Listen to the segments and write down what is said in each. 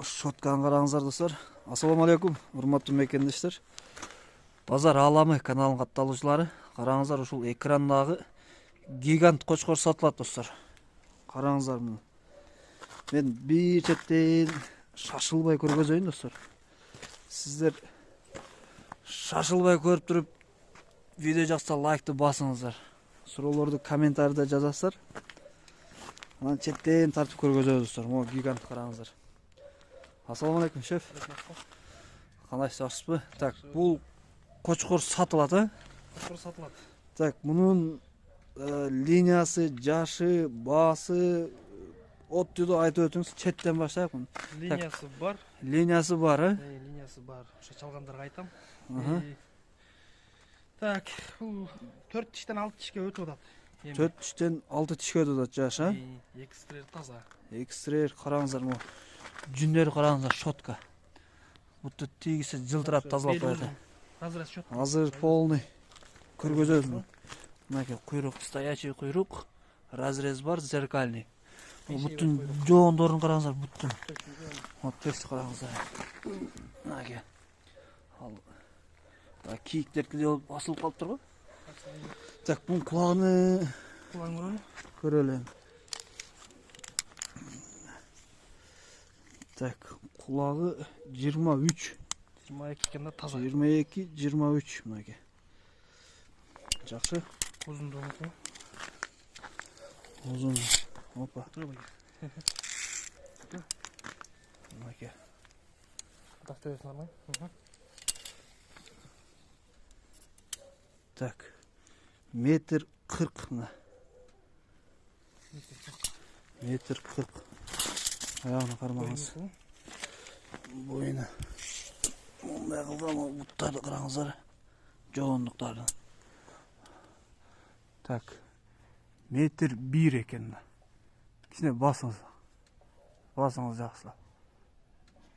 Шотканы караңыздар достор. Ассаламу алейкум, урматтуу мекендештер. Базар ааламы каналынын катталуучулары, караңыздар ушул экрандагы гигант кочкор сатылат достор. Караңыздар муну. Мен бир четтен шашылбай көргөзөйүн достор. Сиздер шашылбай көрүп туруп видео жакса лайкты басыңыздар. Суроолорду комментарийде жазасыздар. Анан четтен тартып көргөзөбүз достор. Могу гигант караңыздар. Ассаламу алейкум, шеф. Кандайсыз, жакшысызбы? Так, бул кочкор сатылат, а? Кочкор сатылат. Так, мунун линиясы, жашы, баасы, оттуду айтып өтүңүз. Четтен баштайык муну. Линиясы бар. Линиясы бар, а? Линиясы бар. Ошо чалгандарга айтам. Так, бул 4 тиштен 6 тишке өтүп атат. 4 тиштен 6 тишке өтүп атат жаш, а? Экстрер таза. Экстрер караңыздар могу. Жүндөрү караңыздар, шотка. Буту тийгисе жылтырап тазалап коет. Разрез счет. Азыр полный көргөзөбүз. Мынакей куйрук, стоячий куйрук, разрез бар, зеркальный. Буттун жоондорун караңыздар, буттун. Вот текст караңыздар. Мынакей. Ал кийиктерки деп басылып калыптыр го. Так, бунун кулагын көрөлү. Так, кулагы 23. 22 экен да таза. 22, 23 мынакей. Жакшы. Узундугу. Узун. Опа. Мынакей. Таштайсың нормально? Так. Метр 40 мына. Метр 40. Аяғына қармаңыз. Бойына. Ондай қылған бұттарды қараңыздар. Жоғындықтарды. Так. Метр 1 екен. Кісіне басыңыз. Басыңыз жақсылап.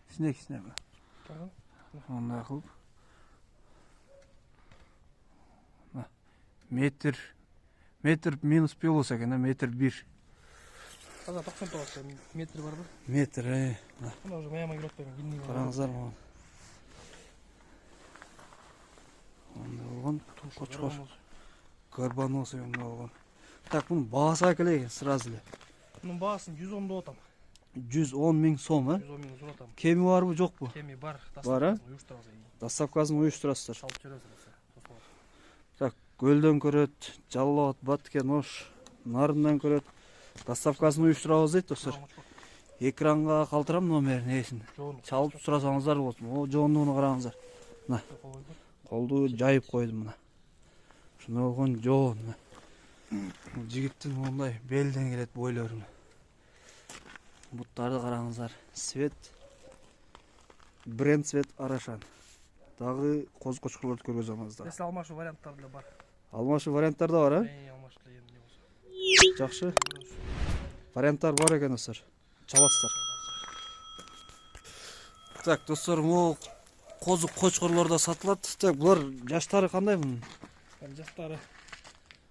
Кісіне ме? Ондай қылып. Метр минус плюс екен, метр 1. Таза 99 метр бар ба? Метр, Мына уже маяма келіп атпаймын. Қараңыздар маған. Онда болған, қочқор. Горбоносый онда болған. Так, бұның бағасы әкелеген, сразу ле. Бұның бағасын 110 да отам. 110 мың сом, а? 110 мың отам. Кеми бар бұ, жоқ бұ? Кеми бар. Бар, а? Доставкасын ұйыштырасыздар. Шалып жүресіздер. Так, көлден көрөт, жаллабат, баткен, ош, нарындан көрөт. Доставкасын ұйыштырабыз дейді, достар. Экранға қалтырам номерін, несін. Чалып сұрасаңыздар болсын. О, жоғындығыны қараңыздар. Мына, қолды жайып қойдым мына. Шыны болған жоғын. Жігіттің ондай белден келет бойларым. Бұттарды қараңыздар. Свет, бренд свет Арашан. Дағы қоз қошқырларды көргөзөңүздар. Если алмашу варианттары да бар. Алмашу варианттар да бар, а? Алмашу да енді болса. Жақшы. Варианттар бар екен, достар. Чаласыздар. Так, достар, могу қозы қошқырларда сатылат. Так, бұлар жаштары қандай бұның? Жастары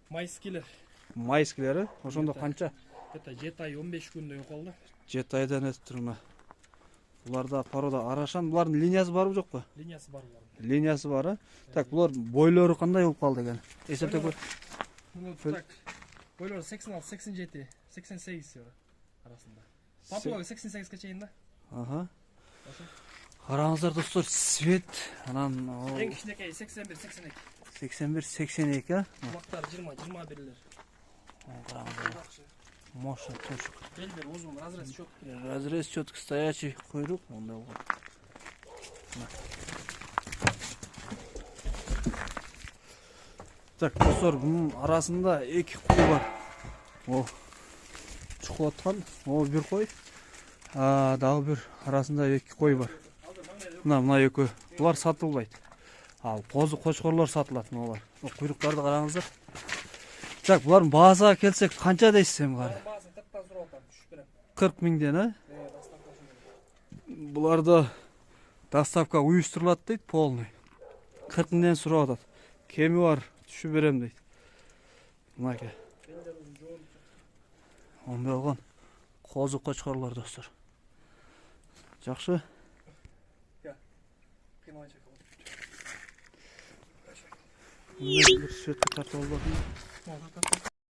майскилер. Майскилері? Ошондо қанша? Это 7 ай 15 күндөн колду. 7 айдан өтіп тұрма. Бұларда порода Арашан. Бұлардың линиясы бар бу, жоқ па? Линиясы бар бұлардың. Линиясы бар, а? Так, бұлар бойлары қандай болып қалды екен? Есептеп көр. Так, бойлары 86, 87, 88 арасында. Папуага 88-ге чейин да. Аха. Қараңыздар, достар, свет. Анан ең кичинекей 81, 82. 81, 82, а? Кулактар 20, 21-лер. Қараңыздар. Мощный точка. Белдер узун, разрез четкий. Разрез четкий, стоячий куйрук. Онда болған. Так, достар, бұның арасында екі қой бар. О, чұқып атқан. О, бір қой. Дағы бір арасында екі қой бар. Мына екі. Бұлар сатылбайды. Ал қозы қошқорлар сатылады, олар. Құйрықтарды қараңыздар. Так, бұлардың бағасына келсек қанша дейсіз қарды? 40 мыңден, а? Бұларда доставка ұйыштырылады дейді, полный. 40 мыңден сұрап атады. Кеми бар, түші берем дейді. Мынакей. Онда болған қозы қошқорлар, достар. Жакшы. Мына бир светке тартып албадым.